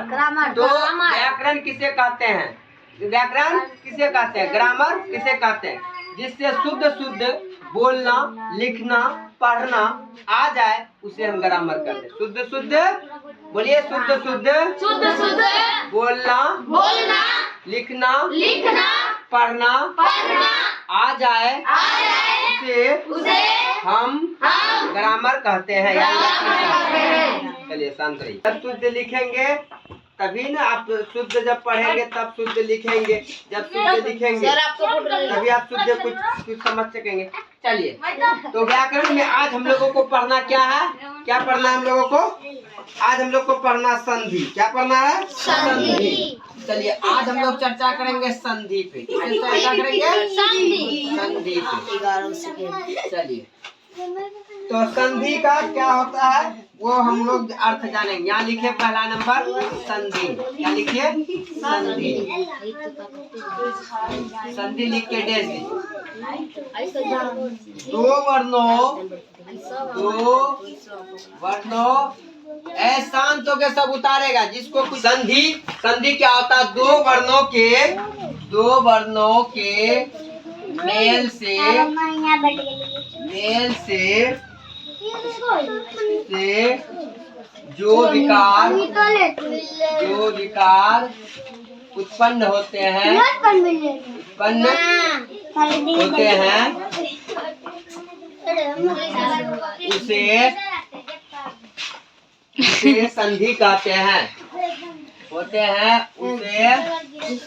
Grammar. तो व्याकरण किसे कहते हैं? व्याकरण किसे कहते हैं? ग्रामर किसे कहते हैं? जिससे शुद्ध शुद्ध बोलना, लिखना, पढ़ना आ जाए उसे हम ग्रामर कहते हैं। शुद्ध शुद्ध बोलिए, शुद्ध शुद्ध बोलना, लिखना, पढ़ना आ जाए उसे हम ग्रामर कहते हैं। चलिए शांत रहिए। जब शुद्ध लिखेंगे तभी ना आप शुद्ध, जब पढ़ेंगे तब शुद्ध लिखेंगे, जब शुद्ध लिखेंगे तभी आप शुद्ध कुछ समझ सकेंगे। चलिए, तो व्याकरण में आज हम लोगों को पढ़ना क्या है? क्या पढ़ना है हम लोगों को? आज हम लोग को पढ़ना संधि। क्या पढ़ना है? संधि। चलिए, आज हम लोग चर्चा करेंगे संधि पे। चर्चा करेंगे संधि पे। चलिए, तो संधि का क्या होता है वो हम लोग अर्थ जानेंगे। यहाँ लिखे पहला नंबर संधि। क्या लिखिए? संधि। संधि लिख के डेज दीजिए। दो वर्णों शांत होके सब उतारेगा जिसको कुछ। संधि क्या होता है? दो वर्णों के मेल से जो विकार उत्पन्न होते हैं उसे संधि कहते हैं। उसे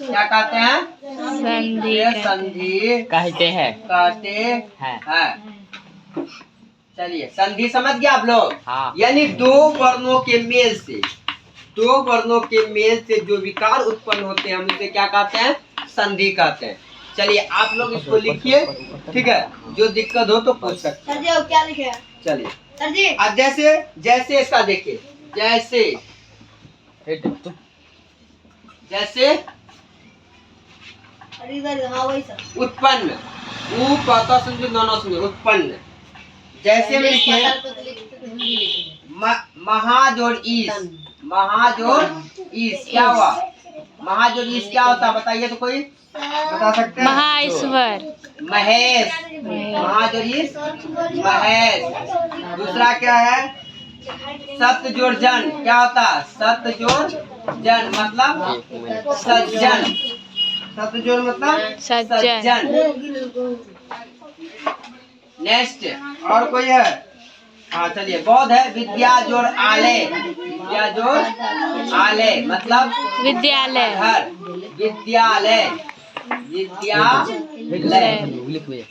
क्या कहते हैं? संधि कहते हैं। चलिए, संधि समझ गया आप लोग? हाँ। यानी दो वर्णों के मेल से जो विकार उत्पन्न होते हैं हम उसे क्या कहते हैं? संधि कहते हैं। चलिए, आप लोग इसको लिखिए, ठीक है? जो दिक्कत हो तो पूछ सकते हैं। क्या लिखे? चलिए, अब जैसे इसका देखिए, जैसे उत्पन्न, उत्पन्न। जैसे में लिखे महाजोड़ ईस क्या हुआ? महाजोड़ ईस क्या होता है बताइए तो, कोई बता सकते हैं? महाईश्वर, महेश। महाजोड़ ईस महेश। दूसरा क्या है? सत्य जोड़ जन क्या होता है? सत्य जोड़ जन मतलब सज्जन। सत्य जोड़ मतलब सज्जन। नेक्स्ट और कोई है? हाँ, चलिए, बौद्ध है विद्या जोड़ आले। विद्या जोड़ आले मतलब विद्यालय, घर। विद्यालय।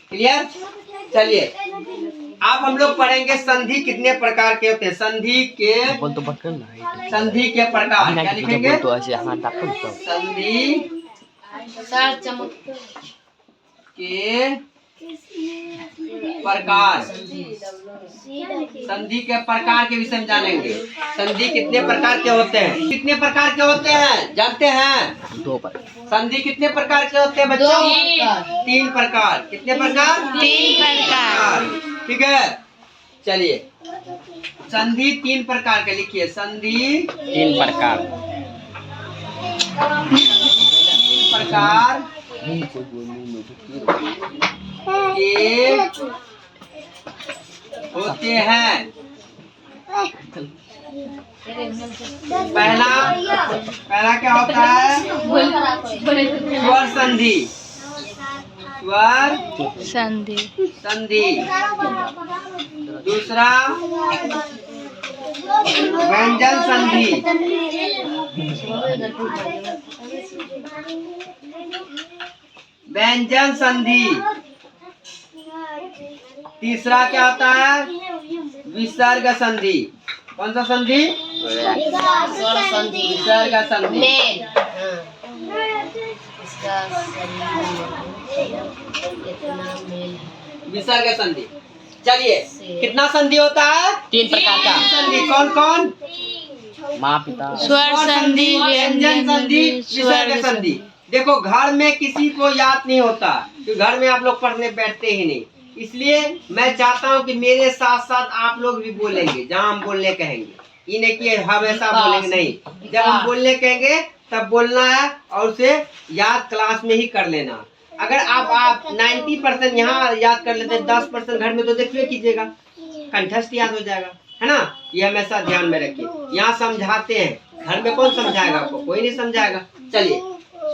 क्लियर? चलिए, अब हम लोग पढ़ेंगे संधि कितने प्रकार के होते हैं। संधि के प्रकार क्या लिखेंगे? संधि के प्रकार। संधि के प्रकार के विषय में जानेंगे। संधि कितने प्रकार के होते हैं? कितने प्रकार के होते हैं जानते हैं? 2 प्रकार। संधि कितने प्रकार के होते हैं बच्चों? 3 प्रकार। कितने प्रकार? 3 प्रकार। ठीक है, चलिए, संधि 3 प्रकार के लिखिए। संधि 3 प्रकार के होते हैं। पहला क्या होता है? स्वर संधि। दूसरा व्यंजन संधि। तीसरा क्या होता है? विसर्ग संधि। कौन सा संधि? विसर्ग संधि। विसर्ग संधि। चलिए, कितना संधि होता है? 3 प्रकार का संधि। कौन कौन? माँ पिता। स्वर संधि, व्यंजन संधि, विसर्ग संधि। देखो, घर में किसी को याद नहीं होता तो घर में आप लोग पढ़ने बैठते ही नहीं। इसलिए मैं चाहता हूं कि मेरे साथ साथ आप लोग भी बोलेंगे जहां हम बोलने कहेंगे। ये नहीं कि हमेशा बोलेंगे, नहीं। जब हम बोलने कहेंगे तब बोलना है और उसे याद क्लास में ही कर लेना। अगर आप 90% यहाँ याद कर लेते हैं, 10% घर में तो देखिए कीजिएगा, कंठस्थ याद हो जाएगा, है ना। ये हमेशा ध्यान में रखिए। यहाँ समझाते हैं, घर में कौन समझाएगा आपको? कोई नहीं समझाएगा। चलिए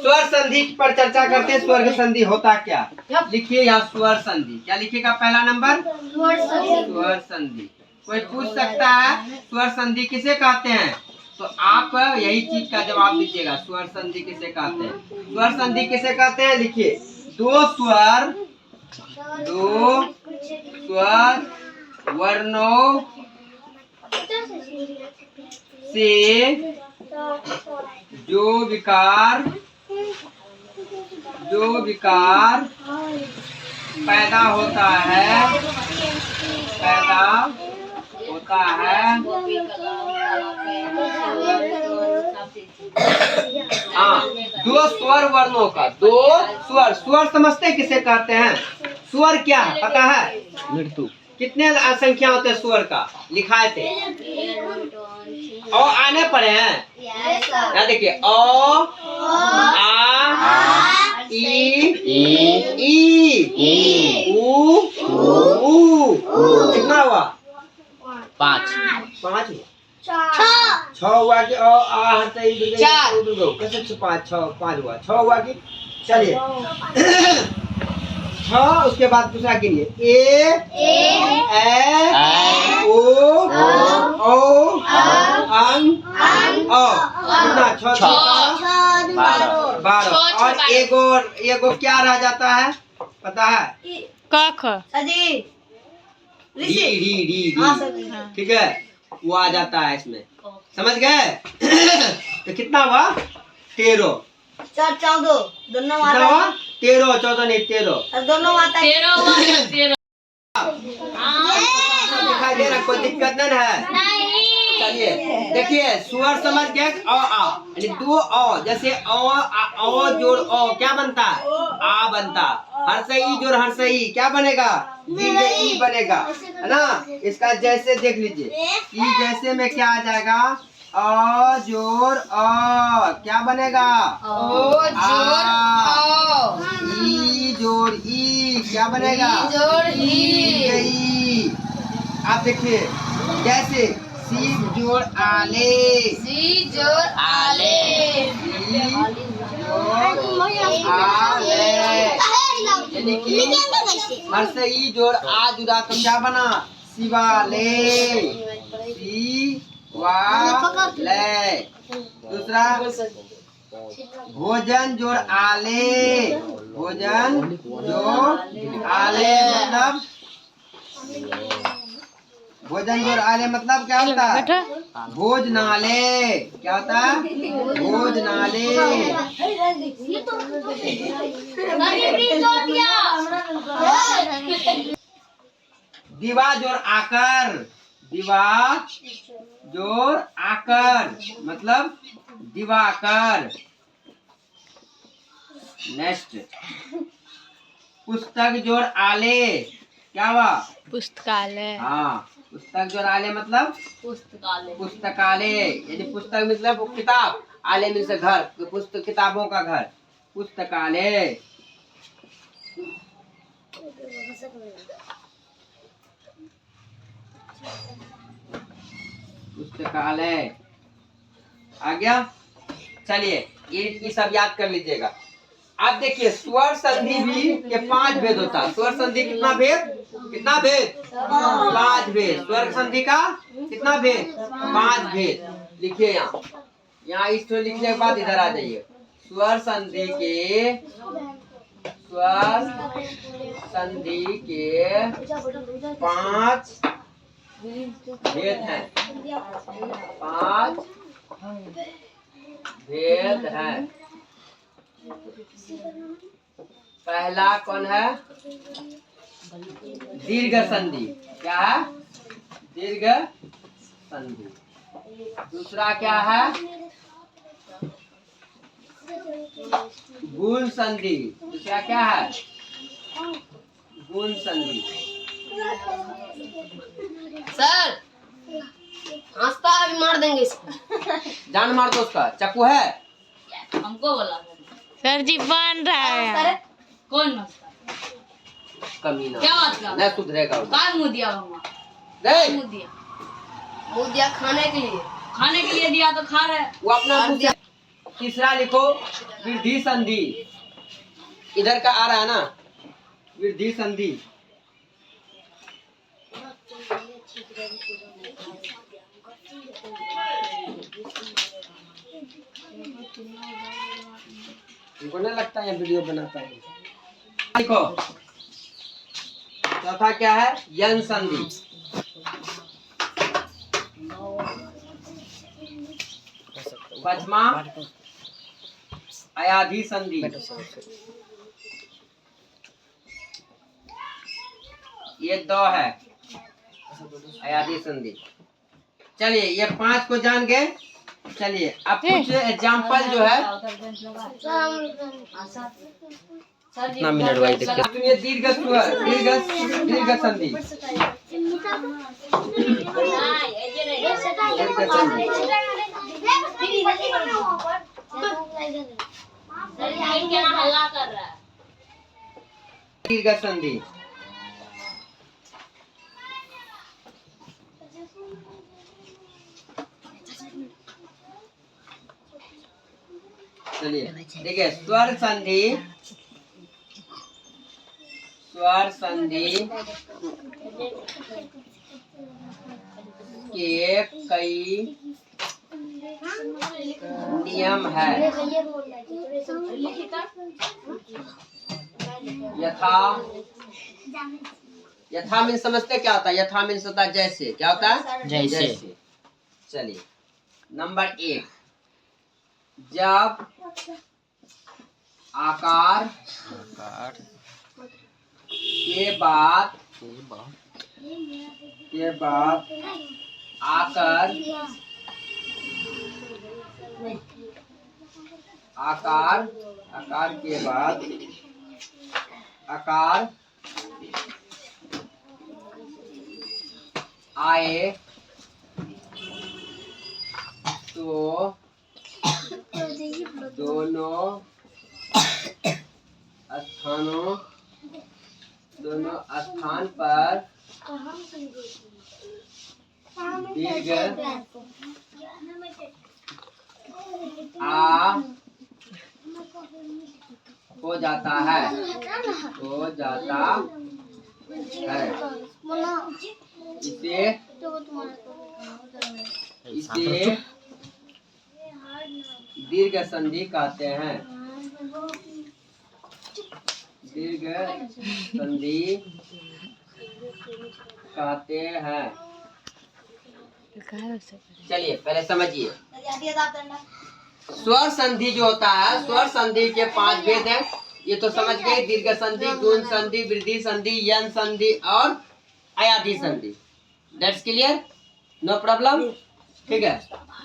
स्वर संधि पर चर्चा करते हैं। स्वर संधि होता क्या? लिखिए यहाँ स्वर संधि। क्या लिखिएगा? पहला नंबर स्वर संधि। कोई पूछ सकता है स्वर संधि किसे कहते हैं, तो आप यही चीज का जवाब दीजिएगा। स्वर संधि किसे कहते हैं? स्वर संधि किसे कहते हैं? लिखिए, दो स्वर वर्णों से जो विकार पैदा होता है हाँ, दो स्वर वर्णों का, दो स्वर समझते हैं किसे कहते हैं? स्वर क्या है पता है? मृत्यु। कितने संख्या होते हैं स्वर का? लिखाए थे और आने पड़े हैं। क्या देखिए, ओ आ ई ऊ कितना हुआ? 5 6 हुआ कि कैसे 5 हुआ? 6 हुआ कि? चलिए 6, उसके बाद दूसरा गिनिए, ए ओ कितना? 6 12। और एगो क्या रह जाता है पता है? क री। ठीक है, वो आ जाता है इसमें, समझ गए? तो कितना हुआ? 13। 14 दोनों कितना हुआ? 13 14 नहीं 13 दोनों आता है। 13 दिखाई दे रहा, कोई दिक्कत नहीं है। चलिए देखिए, स्वर समझ गए? यानी दो अ, जैसे अ जोड़ अ क्या बनता है? आ बनता। हर्षई जोड़ हर्षई क्या बनेगा? दीर्घ ई बनेगा, है ना। इसका जैसे देख लीजिए, ई जैसे में क्या आ जाएगा? अ जोड़ अ क्या बनेगा? ई जोड़ ई क्या बनेगा? ई। आप देखिए, जैसे सी जोड़ आले, यानी कि हर्षई जोड़ आ जुड़ा तो क्या बना? शिवाले, दूसरा भोजन जोड़ आले, मतलब भोजन जोड़ आले मतलब क्या होता है? भोजनाले। क्या होता है? भोजनाले। दिवा जोड़ आकर, मतलब दिवाकर। नेक्स्ट, पुस्तक जोड़ आले क्या हुआ? पुस्तकालय। हाँ, पुस्तक जोड़ आले मतलब पुस्तकालय। यानी पुस्तक मतलब किताब, आले में से घर, पुस्तक किताबों का घर, पुस्तकालय। पुस्तकालय आ गया। चलिए ये सब याद कर लीजिएगा। आप देखिए, स्वर संधि भी के 5 भेद होता है। स्वर संधि कितना भेद? 5 भेद। स्वर संधि का कितना भेद? 5 भेद। लिखिए यहाँ इसको लिखने के बाद इधर आ जाइए। स्वर संधि के 5 भेद हैं। 5 भेद हैं। पहला कौन है? दीर्घ संधि। क्या है? दीर्घ संधि। दूसरा क्या है? गुण संधि। दूसरा क्या है? गुण संधि। सर हंसता है, अभी मार देंगे इसको। जान मार दो उसका। चाकू है? हमको बोला सर जी बन रहा है। कौन मस्ता कमीना। क्या बात कर? नहीं सुधरेगा वो। काय मुंह दिया मम्मा? नहीं, मुंह दिया मुंह दिया खाने के लिए। खाने के लिए दिया तो खा रहे। वो अपना मुंह से। तीसरा लिखो वृद्धि संधि। इधर का आ रहा है ना, वृद्धि संधि। उनको नहीं लगता है वीडियो बनाता है। लिखो चौथा क्या है? यन संधि। पांचवा अयाधि संधि। ये 2 है अयाधि संधि। चलिए ये 5 को जान गए। चलिए अब कुछ एग्जाम्पल जो है। कितना मिनट हुआ देखिए। सुनिए दीर्घ स्वर, दीर्घ संधि। दीर्घ संधि। चलिए देखिए स्वर संधि। स्वर संधि के कई नियम है। यथा, यथा मीन समझते क्या होता है? यथा मीन होता है जैसे। क्या होता है? जैसे। चलिए नंबर 1, जब आकार के बाद आकर के बाद आकार आए तो दोनों स्थान पर दीर्घ आ हो जाता है। इसे दीर्घ संधि कहते हैं। दीर्घ संधि कहते हैं। चलिए पहले समझिए स्वर संधि जो होता है। स्वर संधि के 5 भेद हैं। ये तो समझ गए, दीर्घ संधि, गुण संधि, वृद्धि संधि, यन संधि और अयाधि संधि। That's clear, no problem. ठीक है,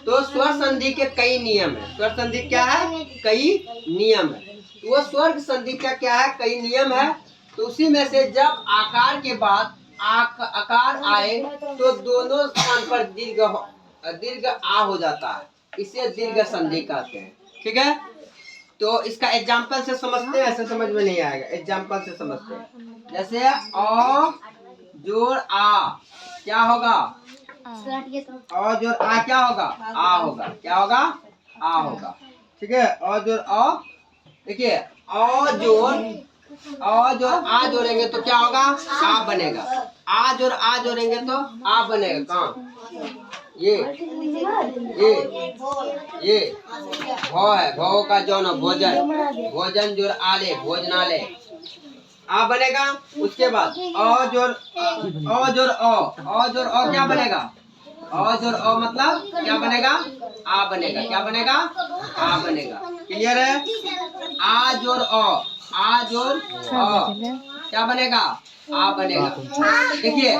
तो स्वर संधि के कई नियम है। स्वर संधि क्या है? कई नियम है। वो स्वर संधि का क्या है? कई नियम है। तो उसी में से जब आकार के बाद आकार आए तो दोनों स्थान पर दीर्घ आ हो जाता है। इसे दीर्घ संधि कहते हैं। ठीक है, तो इसका एग्जाम्पल से समझते हैं, ऐसे समझ में नहीं आएगा। एग्जाम्पल से समझते हैं। जैसे अ जोड़ आ क्या होगा? अ जोड़ आ क्या होगा? आ होगा। क्या होगा? आ होगा। ठीक है, अ जोड़ अ। देखिए अ जोड़ आ जोड़ेंगे तो क्या होगा? आ बनेगा। आ जोड़ आ जोड़ेंगे तो आ बनेगा। कहाँ? ये भौ है। भौ का जो ना भोजन जोड़ आले, भोजनालय आ बनेगा। उसके बाद अ जोड़ अ क्या बनेगा? अ जोड़ अ मतलब क्या बनेगा? आ बनेगा। क्या बनेगा? आ बनेगा। क्लियर है? आ जोड़ अ क्या बनेगा? आ बनेगा। देखिए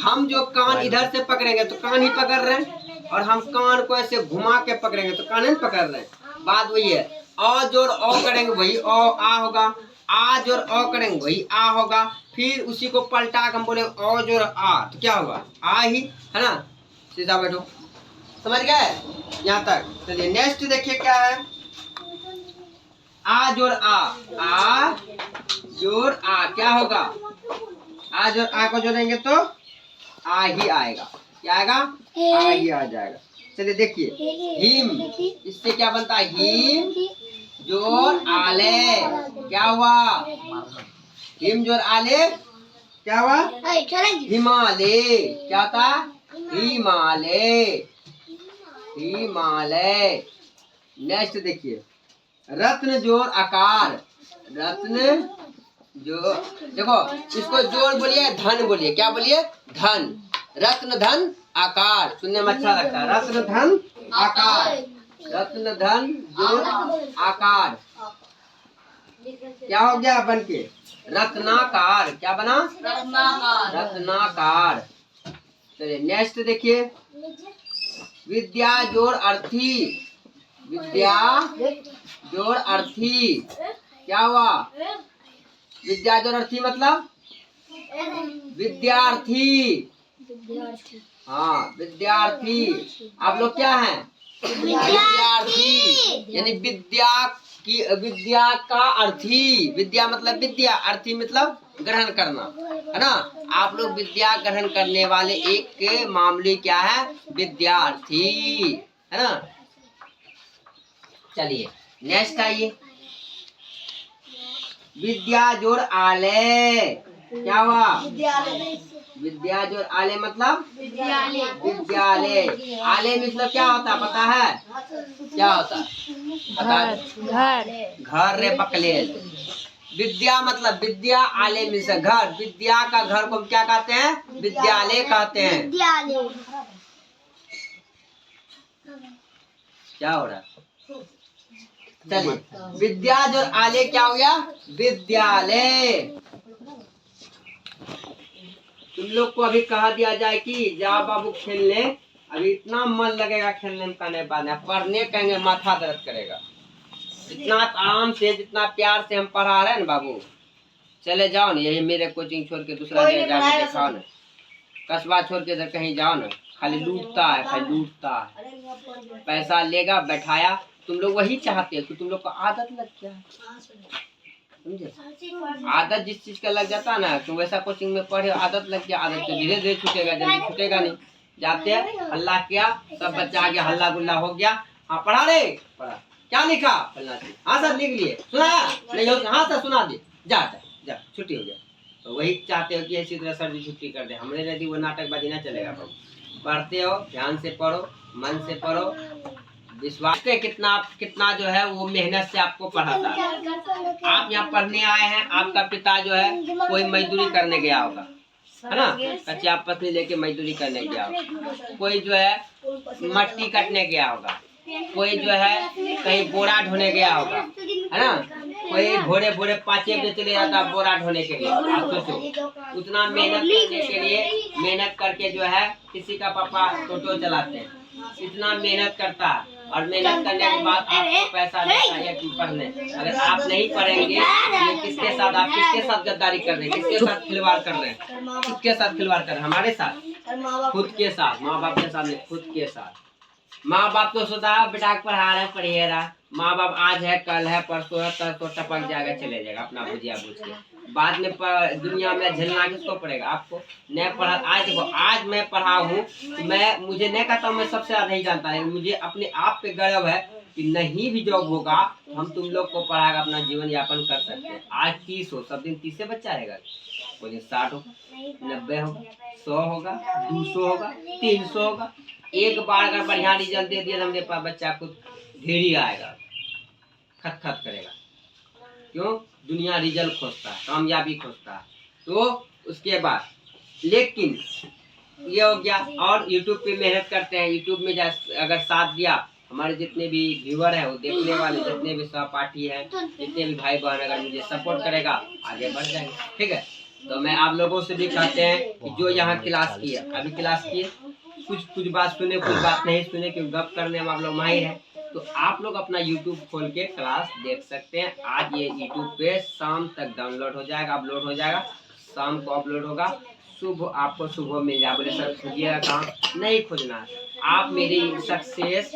हम जो कान इधर से पकड़ेंगे तो कान ही पकड़ रहे हैं, और हम कान को ऐसे घुमा के पकड़ेंगे तो कान नहीं पकड़ रहे हैं। बात वही है। अ जोड़ अ करेंगे वही आ होगा। आ जोड़ अ करेंगे वही आ होगा। फिर उसी को पलटा के हम बोले अ जोड़ आ तो क्या होगा? आ ही है ना। सीधा बैठो, समझ गए यहाँ तक। चलिए नेक्स्ट देखिए क्या है, आ जोड़ आ जोड़ आ क्या होगा, आ जोड़ आ को जोड़ेंगे तो आ ही आएगा, क्या आएगा, आ ही आ जाएगा। चलिए देखिए हिम, इससे क्या बनता है, हिम जोड़ आले, क्या हुआ, हिम जोड़ आले क्या हुआ, हिमालय, क्या था, हिमालय, हिमालय। नेक्स्ट देखिए रत्न जोड़ आकार, रत्न जो देखो इसको जोड़ बोलिए, धन बोलिए, क्या बोलिए, धन, रत्न धन आकार, सुनने में अच्छा लगता है, रत्न धन आकार, रत्न धन जोड़ आकार क्या हो गया बन के, रत्नाकार, क्या बना, रत्नाकार, रत्नाकार। चलिए नेक्स्ट देखिए विद्या जोड़ अर्थी, विद्या जोड़ अर्थी क्या हुआ, विद्या जोड़ अर्थी मतलब विद्यार्थी, हाँ विद्यार्थी। आप लोग क्या हैं, विद्यार्थी, यानी विद्या की, विद्या का अर्थी, विद्या मतलब विद्या, अर्थी मतलब ग्रहण करना, है ना। आप लोग विद्या ग्रहण करने वाले एक मामूली क्या है, विद्यार्थी, है ना। चलिए नेक्स्ट आइए विद्या जोड़ आले, क्या हुआ, विद्या जोड़ आले मतलब विद्यालय, आले मतलब क्या होता है पता है, क्या होता है पता है, घर रे बकलेल, विद्या मतलब विद्या, आले मीन्स घर, विद्या का घर को हम क्या कहते हैं, विद्यालय कहते हैं। क्या हो रहा है, चलिए विद्या जो आले क्या हो गया, विद्यालय। तुम लोग को अभी कहा दिया जाए कि जाओ बाबू खेलने, अभी इतना मन लगेगा खेलने में, कहने बाद पढ़ने कहेंगे माथा दर्द करेगा, इतना आराम से जितना प्यार से हम पढ़ा रहे हैं ना बाबू, चले जाओ ना, यही मेरे कोचिंग छोड़ के दूसरा जगह जाके दिखाओ ना, कस्बा छोड़ के कहीं जाओ ना, खाली लूटता है, खाली लूटता है, पैसा लेगा बैठाया, तुम लोग वही चाहते हो कि तुम लोग को आदत लग गया, समझे, आदत जिस चीज का लग जाता है ना, तो वैसा कोचिंग में पढ़े, आदत लग गया, आदत तो धीरे धीरे छूटेगा, जल्दी छूटेगा नहीं। जाते हैं हल्ला किया, सब बच्चा आगे हल्ला गुल्ला हो गया, हाँ पढ़ा रे, पढ़ा, क्या लिखा, हाँ सर लिख लिए, सुनाया नहीं, हाँ सर सुना दे, जा जा जा छुट्टी हो गया। तो वही चाहते हो कि इसी तरह सर जी छुट्टी कर दे, हमने यदि वो नाटकबाजी ना चलेगा बाबू, पढ़ते हो ध्यान से पढ़ो, मन से पढ़ो, विश्वास पे कितना कितना जो है वो मेहनत से आपको पढ़ाता है। आप यहाँ पढ़ने आए हैं, आपका पिता जो है कोई मजदूरी करने गया होगा, है ना, कच्चा पत्नी लेके मजदूरी करने गया होगा, कोई जो है मट्टी काटने गया होगा, कोई जो है कहीं बोरा ढोने गया होगा, है ना, कोई भोरे भोरे 5 बजे चले जाता बोरा ढोने के लिए। आप सोचो उतना मेहनत करने के लिए, मेहनत करके जो है किसी का पापा टोटो चलाते हैं, इतना मेहनत करता है, और मेहनत करने के बाद आपको पैसा देता है पढ़ने, अगर आप नहीं पढ़ेंगे ये किसके साथ, आप किसके साथ गद्दारी कर रहे हैं, किसके साथ खिलवाड़ कर रहे हैं, किसके साथ खिलवाड़ कर रहे हैं, हमारे साथ, खुद के साथ, माँ बाप के सामने, खुद के साथ। माँ बाप तो सोचा बेटा पढ़ा रहे पढ़िएगा, माँ बाप आज है कल है परसों है, कल तो टपक जाएगा चले जाएगा अपना भुजिया भूज के, बाद में दुनिया में झेलना किसको पड़ेगा, आपको। नहीं पढ़ा, आज देखो आज मैं पढ़ा हूँ, मैं मुझे नहीं कहता मैं सबसे ज्यादा नहीं जानता है, मुझे अपने आप पे गर्व है कि नहीं भी जॉब होगा हम तुम लोग को पढ़ाकर अपना जीवन यापन कर सकते हैं। आज 30 हो, सब दिन 30 से बच्चा रहेगा, कोई दिन 60 होगा, 90 होगा, 100 होगा, 200 होगा, 300 होगा। एक बार अगर बढ़िया रिजल्ट दे दिया तो मेरे पास बच्चा खुद ढेरी आएगा, खत खत करेगा, क्यों, दुनिया रिजल्ट खोजता है, कामयाबी खोजता है। तो उसके बाद लेकिन ये हो गया, और YouTube पे मेहनत करते हैं, YouTube में अगर साथ दिया, हमारे जितने भी व्यूअर हैं, वो देखने वाले जितने भी सहपाठी हैं, जितने भी भाई बहन अगर मुझे सपोर्ट करेगा आगे बढ़ जाएंगे, ठीक है। तो मैं आप लोगों से भी कहते हैं कि जो यहाँ क्लास किए, अभी क्लास किए, कुछ बात सुने, कुछ बात नहीं सुने, क्योंकि गप करने में आप लोग माहिर हैं, तो आप लोग अपना YouTube खोल के क्लास देख सकते हैं। आज ये YouTube पे शाम तक डाउनलोड हो जाएगा, अपलोड हो जाएगा, शाम को अपलोड होगा, शुभ आपको शुभ मिल जाए। बोले सर खोजिएगा कहाँ? नहीं खोजना, आप मेरी सक्सेस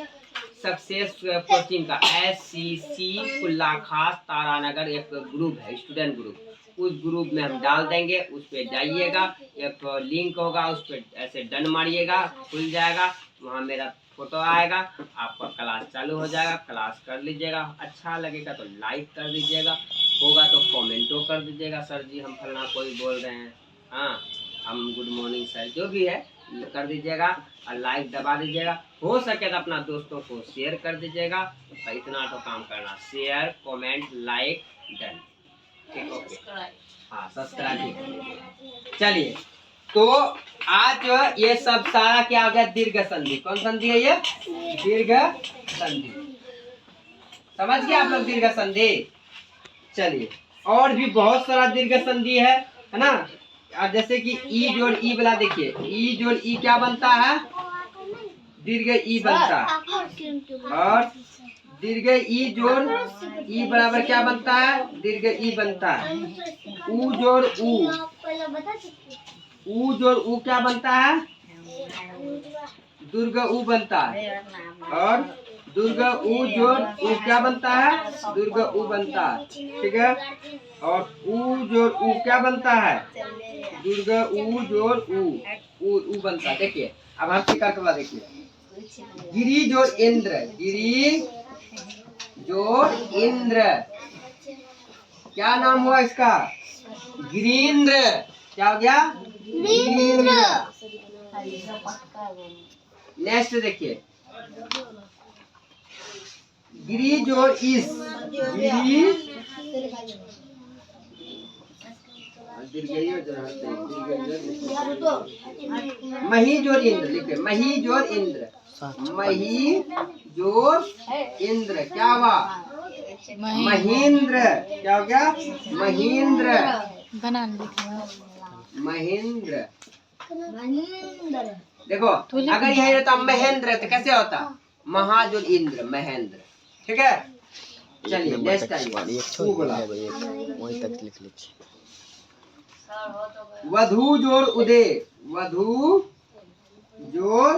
कोचिंग का SCC कुल्ला खास तारानगर एक ग्रुप है, स्टूडेंट ग्रुप, उस ग्रुप में हम डाल देंगे। उस पर जाइएगा, एक लिंक होगा, उस पर ऐसे डन मारिएगा, खुल जाएगा, वहाँ मेरा फोटो आएगा, आपका क्लास चालू हो जाएगा, क्लास कर लीजिएगा। अच्छा लगेगा तो लाइक कर दीजिएगा, होगा तो कमेंटो कर दीजिएगा, सर जी हम फलना कोई बोल रहे हैं, हाँ हम गुड मॉर्निंग सर, जो भी है कर दीजिएगा और लाइक दबा दीजिएगा। हो सके तो अपना दोस्तों को शेयर कर दीजिएगा। और इतना तो काम करना, शेयर कमेंट लाइक डन, ठीक ओके, हाँ सब्सक्राइब। चलिए तो आज जो ये सब सारा क्या हो गया? दीर्घ संधि। कौन संधि है ये? दीर्घ संधि। समझ गए आप लोग दीर्घ संधि? चलिए और भी बहुत सारा दीर्घ संधि है ना। अब जैसे कि ई जोड़ ई वाला देखिए, ई जोड़ ई क्या बनता है? दीर्घ ई बनता है। और दीर्घ ई जोड़ ई बराबर क्या बनता है? दीर्घ ई बनता है। ऊ जोड़ ऊ जोड़ ऊ क्या बनता है? दुर्ग ऊ बनता है। और दुर्ग ऊ जोड़ ऊ क्या बनता है? दुर्ग ऊ बनता है, ठीक है। और ऊ जोड़ ऊ क्या बनता है? दुर्ग ऊ जोड़ ऊ बनता है। देखिए अब हम टीका टोला देखिए, गिरी जोड़ इंद्र, गिरी जोड़ इंद्र, क्या नाम हुआ इसका? गिरीन्द्र। क्या हो गया? गिरीन्द्र। नेक्स्ट देखिए, गिरी जोड़ इस, गिरी मही जोड़ इंद्र, लिखे मही जोड़ इंद्र, मही जोड़ इंद्र क्या हुआ? महेंद्र। क्या हो गया? महेंद्र। महेंद्र। देखो अगर यही रहता महेंद्र तो कैसे होता? महाजोड़ इंद्र, महेंद्र, ठीक है। चलिए नेक्स्ट आइए, वधु जोड़ उदय, वधु जोड़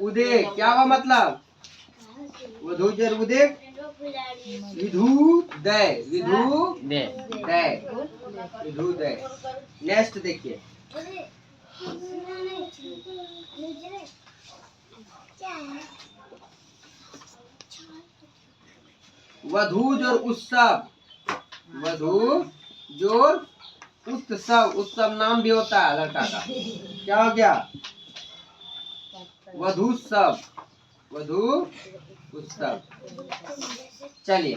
उदय क्या हुआ? मतलब वधु जोड़ उदय, विधु दय, विधु दय, विधु दय। नेक्स्ट देखिए, वधु जोड़ उत्सव, वधु जोड़ उत्सव, उत्सव नाम भी होता है लड़का का, क्या हो गया? वधुत्सव, वधु उत्सव। चलिए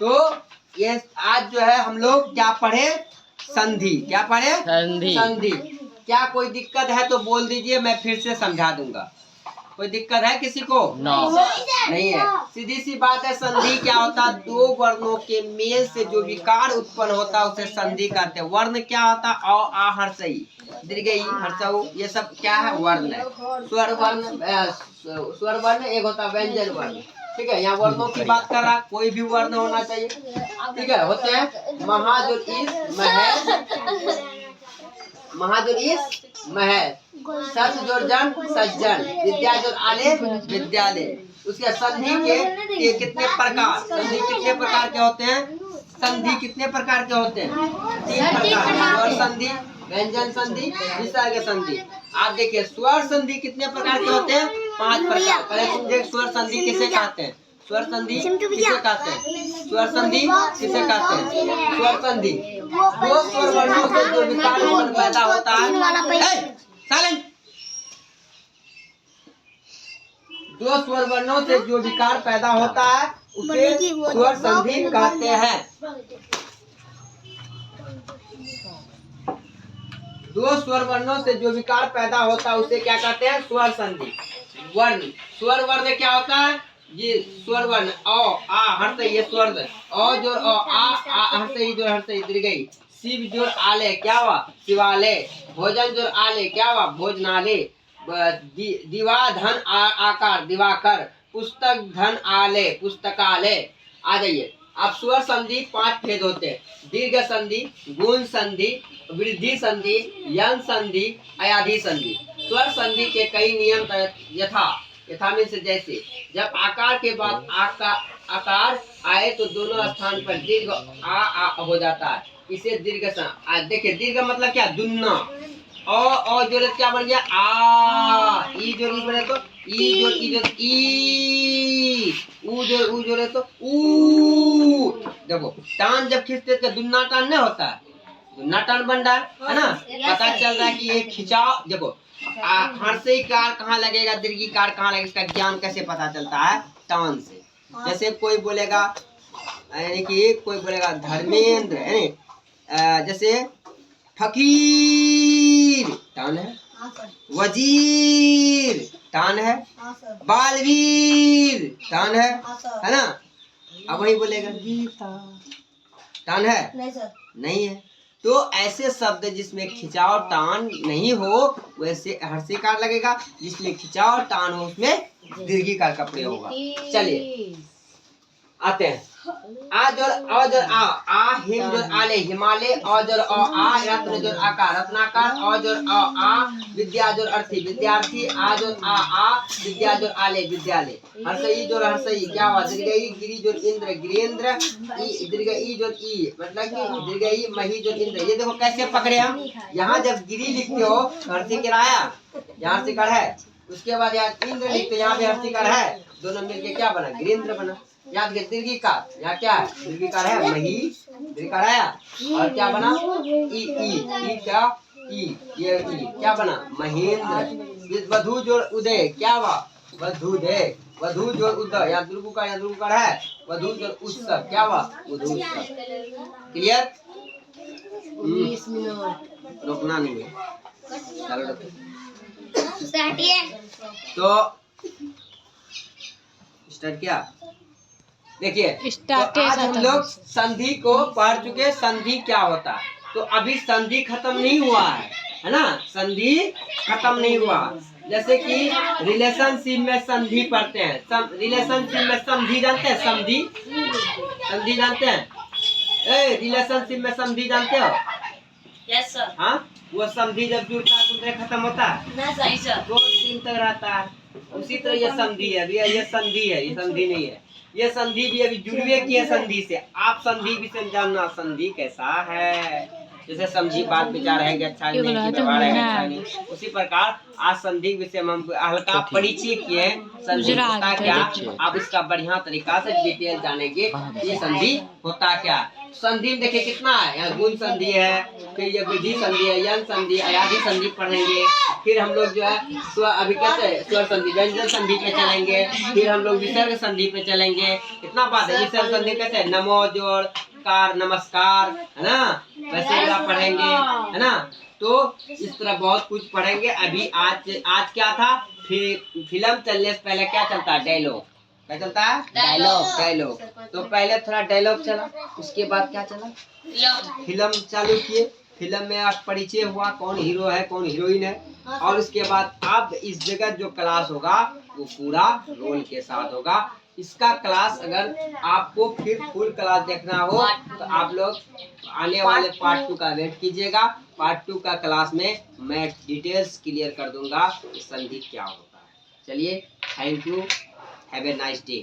तो ये आज जो है हम लोग क्या पढ़े? संधि। क्या पढ़े? संधि। संधि। क्या कोई दिक्कत है तो बोल दीजिए, मैं फिर से समझा दूंगा। कोई दिक्कत है किसी को? नहीं है। सीधी सी बात है, संधि क्या होता है? दो वर्णों के मेल से जो विकार उत्पन्न होता है उसे संधि कहते हैं। वर्ण क्या होता है? अ आ हर्षई, दीर्घ ई हर्षऊ, ये सब क्या है? वर्ण है। स्वर वर्ण एक होता है व्यंजन वर्ण, ठीक है। यहाँ वर्णों की बात कर रहा, कोई भी वर्ण होना चाहिए, ठीक है। होते हैं महाजोड़ इस महल, महाजोड़ इस महल, सत जोड़ जन सज्जन, विद्या जोड़ आले विद्यालय। उसके संधि के कितने प्रकार? संधि कितने प्रकार के होते हैं? संधि कितने प्रकार के होते हैं? 3 प्रकार। स्वर संधि, व्यंजन संधि, विसर्ग संधि। आप देखिए स्वर संधि कितने प्रकार के होते हैं? 5 प्रकार। पहले समझे स्वर संधि किसे कहते हैं? स्वर संधि किसे कहते हैं? स्वर संधि किसे कहते हैं? स्वर संधि दो स्वर वर्णों से जो विकार उत्पन्न पैदा होता है, साइलेंट। दो स्वर वर्णों से जो विकार पैदा होता है उसे स्वर संधि कहते हैं। दो स्वर वर्णों से जो विकार पैदा होता है उसे क्या कहते हैं? स्वर संधि। वर्ण, स्वर वर्ण क्या होता है? ये स्वर वर्ण अ आ हर्षई, ये स्वर अ जोड़ आ हर्षई जोड़ हर्षई दीर्घई। शिव जोड़ आले क्या हुआ? शिवालय। भोजन जोड़ आले क्या हुआ? भोजनालय। दिवा धन आकार दिवाकर। पुस्तक धन आलय पुस्तकालय। आ जाइए अब स्वर संधि 5 भेद होते हैं। दीर्घ संधि, गुण संधि, वृद्धि संधि, यंग संधि, अयाधि संधि। स्वर संधि के कई नियम यथा में से जैसे जब आकार के बाद आकार आए तो दोनों स्थान पर दीर्घ आ हो जाता है, इसे दीर्घ देखिए दीर्घ मतलब क्या, दुन्ना। और जोड़े क्या बन गया, आ। ई जोड़ बने तो ई जोड़ ई, ऊ जोड़े तो ऊ। देखो टान जब खींचते तो दुन्ना टान नहीं होता है, दुन्ना टान बन रहा है ना। पता चल रहा है कि ये खिंचाव। देखो हर्षई कार कहाँ लगेगा, दीर्घी कार कहाँ लगेगा, इसका ज्ञान कैसे पता चलता है, टान से। जैसे कोई बोलेगा, यानी कि कोई बोलेगा धर्मेंद्र, जैसे फकीर टान है, वजीर टान है, बालवीर टान है ना। अब वही बोलेगा गीता टान है, नहीं है। तो ऐसे शब्द जिसमें खिंचाव टान नहीं हो वैसे हर्षिकार लगेगा, जिसमें खिंचाव टान हो उसमें दीर्घिकार का प्रयोग होगा। चलिए आते हैं। आ जोड़ अ जोड़ आ हिम जोड़ आले हिमालय, अ जोड़ आ रत्न जोड़ आकार रत्नाकार, अ जोड़ आ विद्या जोड़ अर्थी विद्यार्थी, आ जोड़ आ विद्या जोड़ आले विद्यालय। हर्षई जोड़ हर्षई क्या हुआ, दीर्घ ई गिरी जोड़ इंद्र गिरेंद्र, ई दीर्घ ई जोड़ ई मतलब कि दीर्घ ई मही जोड़ इंद्र। ये देखो कैसे पकड़े हम, यहाँ जब गिरी लिखते हो हर्षी कराया, यहाँ से कर है, उसके बाद यहाँ इंद्र लिखते हो, यहाँ पे हर्षिकार है, दोनों मिलके क्या बना, गिरेंद्र बना। याद कर दीर्घिकार, यहाँ क्या है, दीर्घिकार है मही, दीर्घिकार आया और क्या बना, ई क्या ई, ये ई क्या बना, महेंद्र। वधु जोड़ उदय क्या हुआ, वधु दे, वधु जोड़ उदय, यहाँ दुर्गुकार है, वधु जोड़ उत्सव क्या हुआ, वधु उत्सव। क्लियर, 20 मिनट रोकना नहीं है, चलो तो स्टार्ट किया। देखिए तो आज हम लोग संधि को पढ़ चुके, संधि क्या होता है। तो अभी संधि खत्म नहीं हुआ है ना, संधि खत्म नहीं हुआ। जैसे कि रिलेशनशिप में संधि पढ़ते हैं, रिलेशनशिप में संधि जानते हैं, संधि जानते हैं, रिलेशनशिप में संधि जानते हो, यस सर। हाँ वो संधि जब जुड़ता है तो खत्म होता है, सही सर, 2 दिन तक रहता है। उसी तरह ये संधि है, ये संधि है, ये संधि नहीं है, ये संधि भी अभी जुड़वे की है संधि से। आप संधि भी जानना, संधि कैसा है, जैसे समझी बात विचार है कि अच्छा नहीं, कि व्यवहार है अच्छा नहीं, उसी प्रकार आज संधि विषय में हम हल्का परिचय किए, संधि होता क्या, आप इसका बढ़िया तरीका से डिटेल जानेंगे ये संधि होता क्या। संधि में देखिए कितना है, यहाँ गुण संधि है, फिर ये वृद्धि संधि है, यंग संधि, अयाधि संधि पढ़ेंगे। फिर हम लोग जो है अभी कहते हैं स्वर संधि, व्यंजन संधि पे चलेंगे, फिर हम लोग विसर्ग संधि पे चलेंगे। इतना बात है, विसर्ग संधि कैसे, नमो जोड़ कार नमस्कार है ना, वैसे आप पढ़ेंगे है ना। तो इस तरह बहुत कुछ पढ़ेंगे। अभी आज क्या था, फिल्म चलने से पहले क्या चलता है, डायलॉग, क्या चलता है, डायलॉग। तो पहले थोड़ा डायलॉग चला, उसके बाद क्या चला, फिल्म चालू किए। फिल्म में आप परिचय हुआ, कौन हीरो है कौन हीरोइन है, और उसके बाद अब इस जगह जो क्लास होगा वो पूरा रोल के साथ होगा। इसका क्लास अगर आपको फिर फुल क्लास देखना हो तो आप लोग आने वाले पार्ट 2 का वेट कीजिएगा। पार्ट 2 का क्लास में मैं डिटेल्स क्लियर कर दूंगा कि संधि क्या होता है। चलिए, thank you, have a nice day.